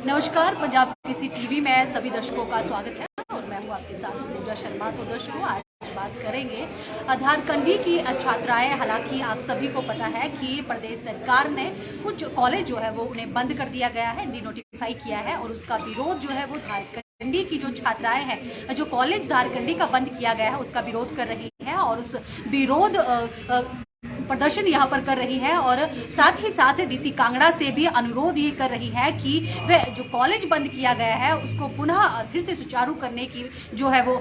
नमस्कार, पंजाब केसरी टीवी में सभी दर्शकों का स्वागत है और मैं हूं आपके साथ पूजा शर्मा। तो दर्शकों, आज बात करेंगे धारकंडी की छात्राएं। हालांकि आप सभी को पता है कि प्रदेश सरकार ने कुछ कॉलेज जो है वो उन्हें बंद कर दिया गया है, डी नोटिफाई किया है और उसका विरोध जो है वो धारकंडी की जो छात्राएं हैं, जो कॉलेज धारकंडी का बंद किया गया है उसका विरोध कर रही है और उस विरोध प्रदर्शन यहाँ पर कर रही है और साथ ही साथ डीसी कांगड़ा से भी अनुरोध ये कर रही है कि वह जो कॉलेज बंद किया गया है उसको पुनः फिर से सुचारू करने की जो है वो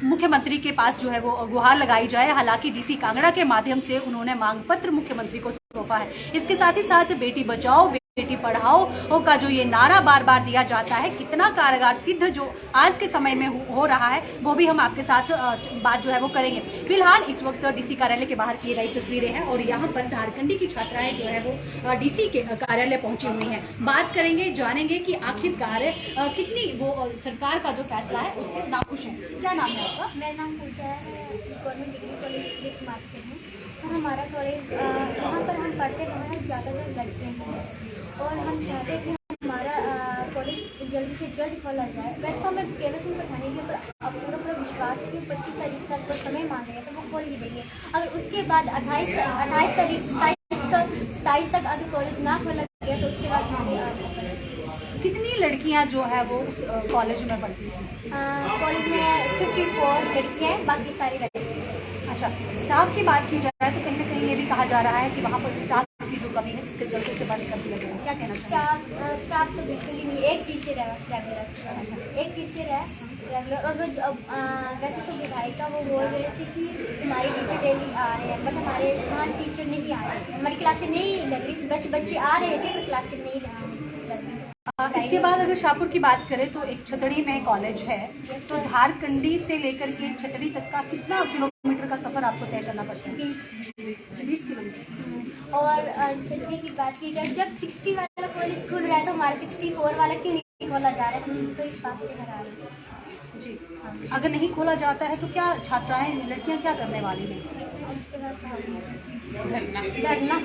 मुख्यमंत्री के पास जो है वो गुहार लगाई जाए। हालांकि डीसी कांगड़ा के माध्यम से उन्होंने मांग पत्र मुख्यमंत्री को सौंपा है। इसके साथ ही साथ बेटी बचाओ बेटी पढ़ाओ का जो ये नारा बार बार दिया जाता है, कितना कारगर सिद्ध जो आज के समय में हो रहा है, वो भी हम आपके साथ बात जो है वो करेंगे। फिलहाल इस वक्त डीसी कार्यालय के बाहर की गई तस्वीरें हैं और यहाँ पर धारकंडी की छात्राएं जो है वो डीसी के कार्यालय पहुंची हुई हैं। बात करेंगे, जानेंगे कि आखिरकार कितनी वो सरकार का जो फैसला है उससे नाखुश है। क्या नाम है आपका? मेरा नाम पूजा है, government degree college Dilip Kumar से हूँ। और हमारा कॉलेज जहाँ पर हम पढ़ते हैं ज़्यादातर लड़के हैं और हम चाहते हैं कि हमारा कॉलेज जल्दी से जल्द खोला जाए। वैसे तो हमें केवल सिंह पठाने के ऊपर पूरा विश्वास है कि 25 तारीख तक वो समय मांग रहे हैं तो वो खोल भी देंगे। अगर उसके बाद 28 तारीख 27 तक अगर कॉलेज ना खोला गया तो उसके बाद हम कितनी लड़कियां जो है वो उस कॉलेज में पढ़ती हैं? कॉलेज में 54 लड़कियाँ हैं, बाकी सारी लड़के। अच्छा, स्टाफ की बात की जाए तो कहीं ना कहीं ये भी कहा जा रहा है कि वहाँ पर स्टाफ की जो कमी है जिसके जल्दी से बंद कर दिया गया। क्या कहना? स्टाफ तो बिल्कुल ही नहीं, एक टीचर है बस रेगुलर, एक टीचर है रेगुलर। और वो वैसे तो विधायिका वो बोल रहे थे कि हमारे टीचर डेली आ रहे हैं, बट हमारे वहाँ टीचर नहीं आ रहे थे, हमारी क्लासें नहीं लग रही, बच्चे आ रहे थे पर क्लासें नहीं लग रही। इसके बाद अगर शाहपुर की बात करें तो एक छतड़ी में कॉलेज है, तो धारकंडी से लेकर के छतड़ी तक का कितना किलोमीटर का सफर आपको तय करना पड़ता है? 20 किलोमीटर। और छतरी की बात की जाए, जब 60 वाला कॉलेज खुल रहा है तो हमारा 64 वाला क्यों नहीं खोला जा रहा है, तो इस बात से हैरान है जी। अगर नहीं खोला जाता है तो क्या छात्राएं लड़कियां क्या करने वाली हैं? उसके बाद धरना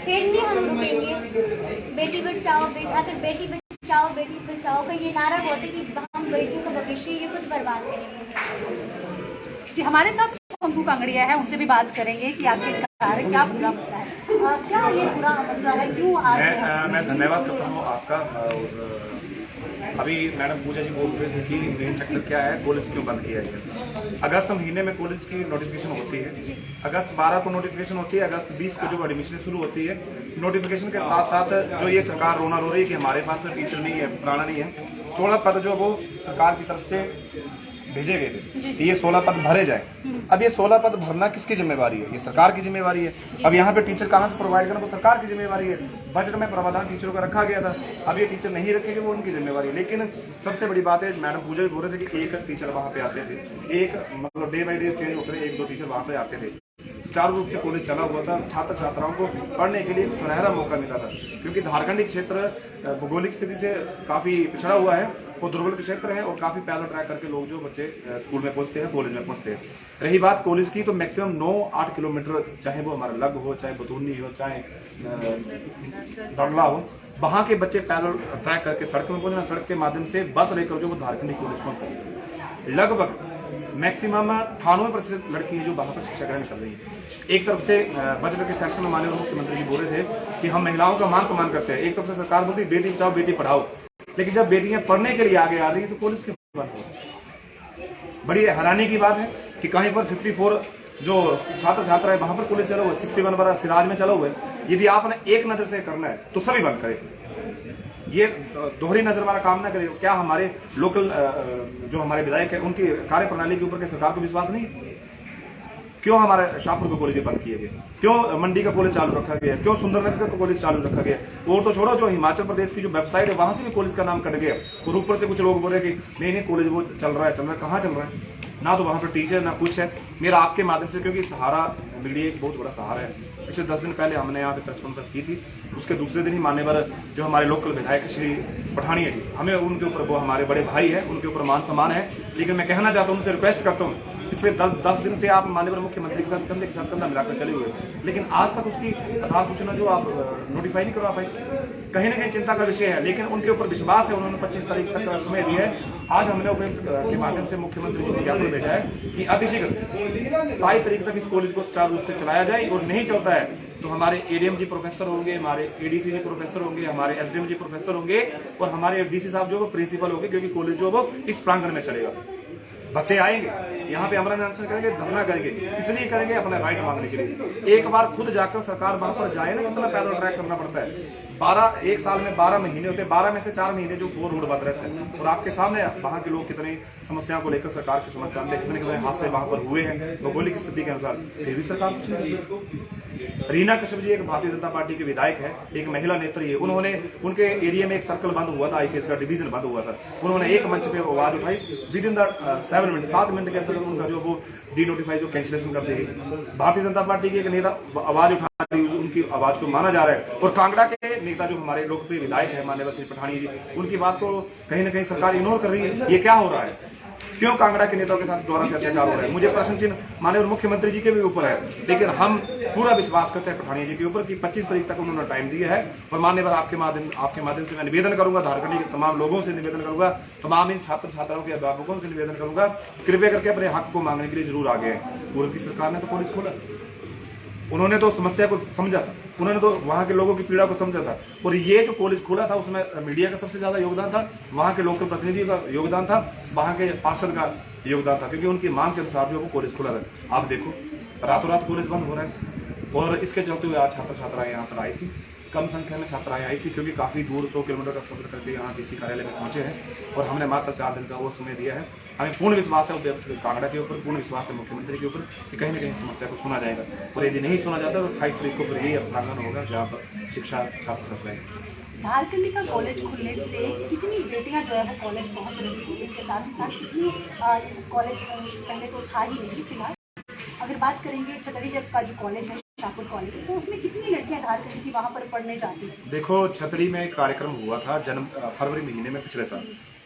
फिर नहीं हम रुकेंगे। बेटी बचाओ अगर बेटी बचाओ का ये नारा होता है कि हम बेटियों का भविष्य ये खुद बर्बाद करेंगे। जी, हमारे साथ पंकु कांगड़िया है, उनसे भी बात करेंगे कि आखिरकार क्या पूरा मसला है, क्या ये पूरा मसला है, क्यों आज मैं धन्यवाद करता हूँ आपका। और अभी मैडम पूजा जी बोल रहे थे कि मेन चक्कर क्या है, कॉलेज क्यों बंद किया गया। अगस्त महीने में कॉलेज की नोटिफिकेशन होती है, अगस्त 12 को नोटिफिकेशन होती है, अगस्त 20 को जो एडमिशन शुरू होती है। नोटिफिकेशन के साथ साथ जो ये सरकार रोना रो रही है कि हमारे पास टीचर नहीं है, पुराना नहीं है, 16 पद जो वो सरकार की तरफ से भेजे गए थे कि ये 16 पद भरे जाए। अब ये 16 पद भरना किसकी जिम्मेवारी है? ये सरकार की जिम्मेवारी है। अब यहाँ पे टीचर कहाँ से प्रोवाइड करना, तो सरकार की जिम्मेवारी है। बजट में प्रावधान टीचरों का रखा गया था, अब ये टीचर नहीं रखेंगे, वो उनकी जिम्मेवारी है। लेकिन सबसे बड़ी बात है, मैडम पूजा भी बोल रहे थे कि एक टीचर वहाँ पे आते थे, एक मतलब डे बाई डे चेंज होते थे, 1-2 टीचर वहाँ पे आते थे। सुचारू रूप से कॉलेज चला हुआ था, छात्र छात्राओं को पढ़ने के लिए एक सुनहरा मौका मिला था, क्योंकि धारकंडी क्षेत्र भौगोलिक स्थिति से काफी पिछड़ा हुआ है, वो दुर्बल क्षेत्र है और काफी पैदल ट्रैक करके लोग जो बच्चे स्कूल में पहुंचते हैं, कॉलेज में पहुंचते हैं। रही बात कॉलेज की, तो मैक्सिमम 9-8 किलोमीटर, चाहे वो हमारा लग हो, चाहे बतूनी हो, चाहे दड़ला हो, वहां के बच्चे पैदल ट्रैक करके सड़क में पहुंचना, सड़क के माध्यम से बस लेकर जो वो धारकंडी कॉलेज पहुंचते हैं। लगभग मैक्सिमम 98% लड़की जो वहां पर शिक्षा ग्रहण कर रही है। एक तरफ से बजट के सेशन में माननीय मुख्यमंत्री जी बोल रहे थे कि हम महिलाओं का मान सम्मान करते हैं, एक तरफ से सरकार बोलती है बेटी बचाओ बेटी पढ़ाओ, लेकिन जब बेटियां पढ़ने के लिए आगे आ रही है तो कॉलेज क्यों बंद हो? बड़ी हैरानी की बात है कि कहीं पर 54 जो छात्र छात्रा है वहां पर कॉलेज चला हुआ है, 61 बार सिराज में चला हुआ है। यदि आपने एक नजर से करना है तो सभी बंद करें, ये दोहरी नजर वाला काम ना करे। क्या हमारे लोकल जो हमारे विधायक है उनकी कार्य प्रणाली के ऊपर सरकार को विश्वास नहीं? क्यों हमारे शाहपुर के कॉलेज बंद किए गए, क्यों मंडी का कॉलेज चालू रखा गया, क्यों सुंदरनगर का कॉलेज चालू रखा गया? और तो छोड़ो, जो हिमाचल प्रदेश की जो वेबसाइट है वहां से भी कॉलेज का नाम कट गया और ऊपर से कुछ लोग बोल रहे कि नहीं कॉलेज वो चल रहा है, कहाँ चल रहा है? ना तो वहां पर टीचर ना कुछ है। मेरा आपके माध्यम से, क्योंकि सहारा मीडिया एक बहुत बड़ा सहारा है, पिछले 10 दिन पहले हमने यहाँ पे प्रेस कॉन्फ्रेंस की थी, उसके दूसरे दिन ही मान्यवर जो हमारे लोकल विधायक श्री पठानिया जी, हमें उनके ऊपर, वो हमारे बड़े भाई है, उनके ऊपर मान सम्मान है। लेकिन मैं कहना चाहता हूँ, उनसे रिक्वेस्ट करता हूँ पिछले 10 दिन से आप माननीय मुख्यमंत्री के साथ कंधा मिलाकर चले हुए, लेकिन आज तक उसकी आधार सूचना जो आप नोटिफाई नहीं करवा पाए। कहीं ना कहीं चिंता का विषय है, लेकिन उनके ऊपर विश्वास है। उन्होंने 25 तारीख तक का समय दिया है। आज हमने उपायुक्त के माध्यम से मुख्यमंत्री जी को ज्ञापन भेजा है कि अतिशीघ्र 27 तारीख तक इस कॉलेज को सुचारू रूप से चलाया जाए, और नहीं चलता है तो हमारे एडीएम जी प्रोफेसर होंगे, हमारे एडीसी जी प्रोफेसर होंगे, हमारे एसडीएम जी प्रोफेसर होंगे, और हमारे डीसी साहब जो वो प्रिंसिपल होंगे, क्योंकि कॉलेज जो वो इस प्रांगण में चलेगा। बच्चे आएंगे यहाँ पे अमरण अनशन करेंगे, धरना करेंगे, इसलिए करेंगे अपना राइट मांगने के लिए। एक बार खुद जाकर सरकार वहां पर जाए ना, कितना पैदल ट्रैक करना पड़ता है। 1 साल में 12 महीने होते हैं, 12 में से 4 महीने जो वो रोड बंद रहते हैं, और आपके सामने वहाँ के लोग कितने समस्याओं को लेकर सरकार की समझ जानते हैं, कितने हादसे वहां पर हुए हैं भौगोलिक स्थिति के अनुसार, फिर भी सरकार कुछ नहीं की। रीना कश्यप जी एक भारतीय जनता पार्टी के विधायक है, एक महिला नेत्री है। उन्होंने उनके एरिया में एक सर्कल बंद हुआ था, आईपीएस का डिवीजन बंद हुआ था, उन्होंने एक मंच पे आवाज उठाई, विद इन द 7 मिनट के अंदर उनका जो वो डीनोटिफाई जो कैंसिलेशन कर दी गई। भारतीय जनता पार्टी के एक नेता आवाज उठा रही, उनकी आवाज को माना जा रहा है, और कांगड़ा के नेता जो हमारे लोकप्रिय विधायक है माननीय श्री पठानी जी, उनकी बात को कहीं ना कहीं सरकार इग्नोर कर रही है। ये क्या हो रहा है? क्यों कांगड़ा के नेताओं के साथ द्वारा से अत्याचार हो रहा है? मुझे प्रश्न चिन्ह माननीय मुख्यमंत्री जी के भी ऊपर है, लेकिन हम पूरा विश्वास करते हैं पठानिया जी के ऊपर कि 25 तारीख तक उन्होंने टाइम दिया है। और माननीय आपके माध्यम से मैं निवेदन करूंगा, झारखंड के तमाम लोगों से निवेदन करूंगा, तमाम इन छात्र छात्राओं के अभिभावकों से निवेदन करूंगा, कृपया करके अपने हक को मांगने के लिए जरूर आगे आए। पूर्व की सरकार ने तो कॉलेज खोला, उन्होंने तो समस्या को समझा था, उन्होंने तो वहाँ के लोगों की पीड़ा को समझा था, और ये जो कॉलेज खोला था उसमें मीडिया का सबसे ज्यादा योगदान था, वहाँ के लोकल प्रतिनिधियों का योगदान था, वहाँ के पार्षद का योगदान था, क्योंकि उनकी मांग के अनुसार जो वो कॉलेज खोला था। आप देखो रातों रात कॉलेज बंद हो रहा है, और इसके चलते हुए आज छात्र छात्राएं यहाँ पर आई थी, कम संख्या में छात्राएं आई थी, क्योंकि काफ़ी दूर 100 किलोमीटर का सफर करके यहाँ डीसी कार्यालय में पहुंचे हैं, और हमने मात्र 4 दिन का वो समय दिया है। हमें पूर्ण विश्वास है कांगड़ा के ऊपर, पूर्ण विश्वास है मुख्यमंत्री के ऊपर कि कहीं ना कहीं समस्या को सुना जाएगा, और यदि नहीं सुना जाता तो 28 तारीख को फिर यही प्रांगण होगा जहाँ पर शिक्षा छात्र सब रहेंगे। झारखंडी का कॉलेज खुलने से कितनी बेटियां जो है वो कॉलेज पहुंच रही थी, इसके साथ ही साथ कितनी कॉलेज पहले तो था ही नहीं, फिलहाल अगर बात करेंगे छतरी जब का जो कॉलेज है शाहपुर कॉलेज, तो उसमें कितनी लड़कियां झारखंड की वहाँ पर पढ़ने जाती हैं? देखो छतरी में एक कार्यक्रम हुआ था फरवरी महीने में पिछले साल,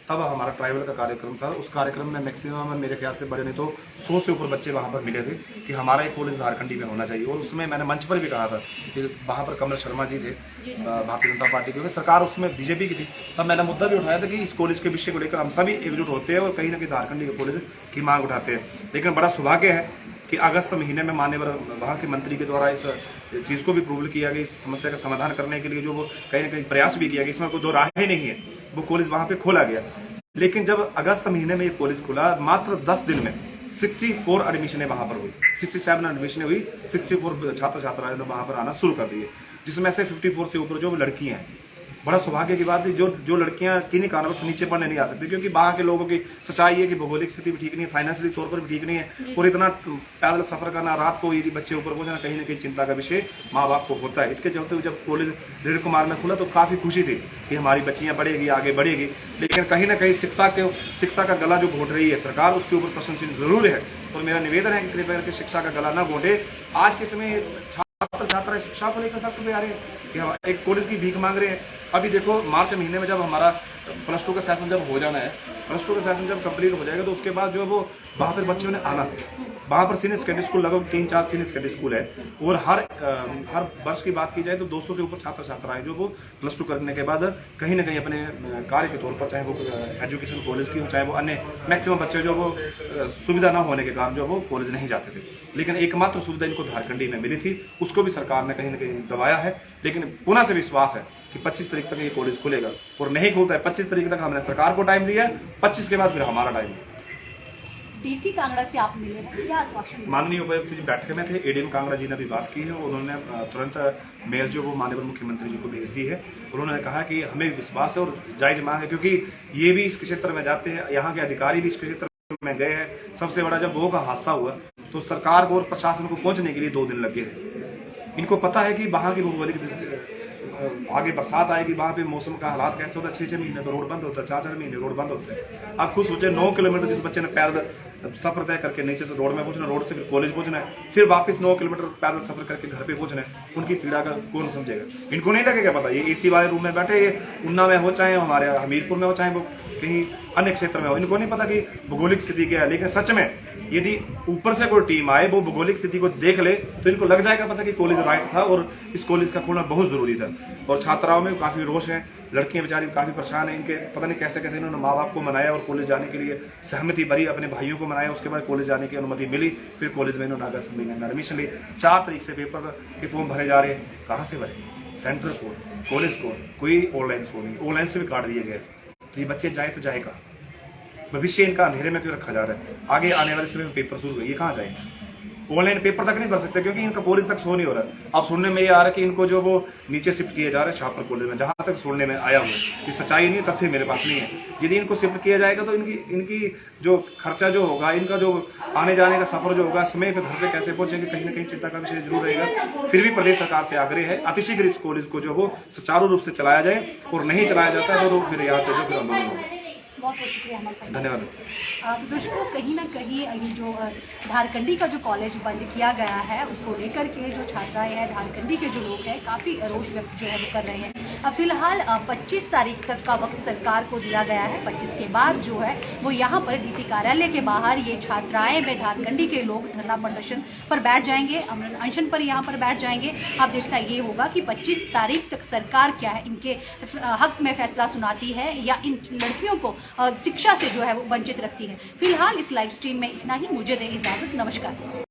तब हमारा ट्राइबल का कार्यक्रम था। उस कार्यक्रम में मैक्सिमम मेरे ख्याल से बड़े नहीं तो 100 से ऊपर बच्चे वहाँ पर मिले थे कि हमारा एक कॉलेज झारखंडी में होना चाहिए, और उसमें मैंने मंच पर भी कहा था कि वहाँ पर कमल शर्मा जी थे भारतीय जनता पार्टी की, सरकार उसमें बीजेपी की थी, तब मैंने मुद्दा भी उठाया था कि इस कॉलेज के विषय को लेकर हम सभी एकजुट होते हैं और कहीं ना कहीं झारखंडी के कॉलेज की मांग उठाते हैं। लेकिन बड़ा सौभाग्य है कि अगस्त महीने में माननीय वहाँ के मंत्री के द्वारा इस चीज़ को भी प्रूव किया गया, इस समस्या का समाधान करने के लिए जो वो कहीं ना कहीं प्रयास भी किया गया, इसमें कोई दो राह ही नहीं है, वो कॉलेज वहाँ पे खोला गया। लेकिन जब अगस्त महीने में ये कॉलेज खुला, मात्र 10 दिन में 64 एडमिशनें वहाँ पर हुई, 67 एडमिशनें हुई, 64 छात्र छात्राएं ने वहाँ पर आना शुरू कर दिए, जिसमें से 54 से ऊपर जो लड़कियाँ हैं। बड़ा सौभाग्य की बात है जो लड़कियां किन्हीं कारणों से नीचे पढ़ने नहीं आ सकती, क्योंकि वहाँ के लोगों की सच्चाई है कि भौगोलिक स्थिति भी ठीक नहीं है, फाइनेंशियली तौर पर भी ठीक नहीं है, और इतना पैदल सफर करना, रात को यदि बच्चे ऊपर पहुंचना कहीं ना कहीं चिंता का विषय माँ बाप को होता है। इसके चलते हुए जब कॉलेज ड्रेड कुमार में खुला तो काफ़ी खुशी थी कि हमारी बच्चियाँ बढ़ेगी, आगे बढ़ेगी, लेकिन कहीं ना कहीं शिक्षा का गला जो घोट रही है सरकार, उसके ऊपर प्रश्न चिन्ह जरूर है। और मेरा निवेदन है कि कृपया करके शिक्षा का गला न घोटे। आज के समय छात्र छात्राएं शिक्षा को लेकर सख्त पे आ रहे हैं कि एक कॉलेज की भीख मांग रहे हैं। अभी देखो मार्च महीने में जब हमारा +2 का सेशन जब हो जाना है, +2 का सेशन जब कंप्लीट हो जाएगा तो उसके बाद जो वो वहाँ पर बच्चों ने आना था। वहाँ पर सीनियर सेकेंडरी स्कूल लगभग 3-4 सीनियर सेकेंडरी स्कूल है, और हर वर्ष की बात की जाए तो 200 से ऊपर छात्र छात्राएं जो वो +2 करने के बाद कहीं ना कहीं अपने कार्य के तौर पर, चाहे वो एजुकेशन कॉलेज की हो, चाहे वो अन्य मैक्सिमम बच्चे जो वो सुविधा न होने के कारण जो वो कॉलेज नहीं जाते थे, लेकिन एकमात्र सुविधा इनको झारखंडी में मिली थी, उसको भी सरकार ने कहीं ना कहीं दबाया है। लेकिन पुनः से विश्वास है कि 25 तारीख तक ये कॉलेज खुलेगा, और नहीं खुलता है 25 तारीख तक हमने सरकार को टाइम दिया है, 25 के बाद फिर हमारा टाइम है। डीसी कांगड़ा से आप मिले हैं, क्या आश्वासन? माननीय उपायुक्त जी बैठक में थे, एडीएम कांगड़ा जी ने भी बात की है, उन्होंने तुरंत मेल जो वो माननीय मुख्यमंत्री जी को भेज दी है। उन्होंने कहा कि हमें विश्वास है और जायज मांग है, क्योंकि ये भी इस क्षेत्र में जाते हैं, यहाँ के अधिकारी भी इस क्षेत्र में गए हैं। सबसे बड़ा जब वो का हादसा हुआ तो सरकार को और प्रशासन को पहुंचने के लिए 2 दिन लगे थे। इनको पता है कि वहाँ की भौगोलिक आगे बरसात आएगी, वहाँ पे मौसम का हालात कैसे होता है, 6-6 महीने तो रोड बंद होता है, 4-4 महीने रोड बंद होते हैं। आप खुद सोचे 9 किलोमीटर जिस बच्चे ने पैदल सफर तय करके नीचे से रोड में पहुंचना, रोड से फिर कॉलेज पहुंचना है, फिर वापस 9 किलोमीटर पैदल सफर करके घर पे पहुंचना है, उनकी पीड़ा का कौन समझेगा? इनको नहीं लगेगा पता, ये एसी वाले रूम में बैठे, ये उन्ना में हो, चाहे हमारे हमीरपुर में हो, चाहे वो कहीं अन्य क्षेत्र में हो, इनको नहीं पता कि भौगोलिक स्थिति क्या है। लेकिन सच में यदि ऊपर से कोई टीम आए, वो भौगोलिक स्थिति को देख ले, तो इनको लग जाएगा पता कि कॉलेज राइट था और इस कॉलेज का खोलना बहुत जरूरी था। और छात्राओं में काफी रोष है, लड़कियां बेचारी काफी परेशान है, इनके पता नहीं कैसे कैसे इन्होंने माँ बाप को मनाया और कॉलेज जाने के लिए सहमति भरी, अपने भाइयों को मनाया, उसके बाद कॉलेज जाने की अनुमति मिली, फिर कॉलेज में इन्होंने अगस्त महीने में एडमिशन ली। 4 तारीख से पेपर के फॉर्म भरे जा रहे हैं, कहाँ से भरे? सेंट्रल कोड, कॉलेज कोड, कोई ऑनलाइन कोड नहीं, ऑनलाइन से भी काट दिए गए। तो ये बच्चे जाए तो जाए कहाँ? भविष्य इनका अंधेरे में क्यों रखा जा रहा है? आगे आने वाले समय में पेपर शुरू हुए, ये कहाँ जाएंगे? ऑनलाइन पेपर तक नहीं भर सकते क्योंकि इनका कॉलेज तक शो नहीं हो रहा है। अब सुनने में ये आ रहा है कि इनको जो वो नीचे शिफ्ट किए जा रहे हैं शाहपुर कॉलेज में, जहां तक सुनने में आया हुआ है, ये सच्चाई नहीं, तथ्य मेरे पास नहीं है। यदि इनको शिफ्ट किया जाएगा तो इनकी जो खर्चा जो होगा, इनका जो आने जाने का सफर जो होगा, समय पे घर पे कैसे पहुंचेंगे, कहीं ना कहीं चिंता का विषय जरूर रहेगा। फिर भी प्रदेश सरकार से आग्रह है अतिशीघ्र इस कॉलेज को जो वो सुचारू रूप से चलाया जाए, और नहीं चलाया जाता है तो फिर यहाँ पे जो फिर आंदोलन होगा। बहुत बहुत शुक्रिया हमारे साथ। धन्यवाद। तो दर्शकों, कहीं ना कहीं ये जो धारकंडी का जो कॉलेज बंद किया गया है, उसको लेकर के जो छात्राएं हैं, धारकंडी के जो लोग हैं, काफ़ी रोष व्यक्त जो है वो कर रहे हैं। फिलहाल 25 तारीख तक का वक्त सरकार को दिया गया है। 25 के बाद जो है वो यहाँ पर डीसी कार्यालय के बाहर ये छात्राएं व धारकंडी के लोग धरना प्रदर्शन पर बैठ जाएंगे, अनशन पर यहाँ पर बैठ जाएंगे। अब देखना ये होगा कि 25 तारीख तक सरकार क्या है, इनके हक में फैसला सुनाती है या इन लड़कियों को शिक्षा से जो है वो वंचित रखती है। फिलहाल इस लाइव स्ट्रीम में इतना ही, मुझे दें इजाजत, नमस्कार।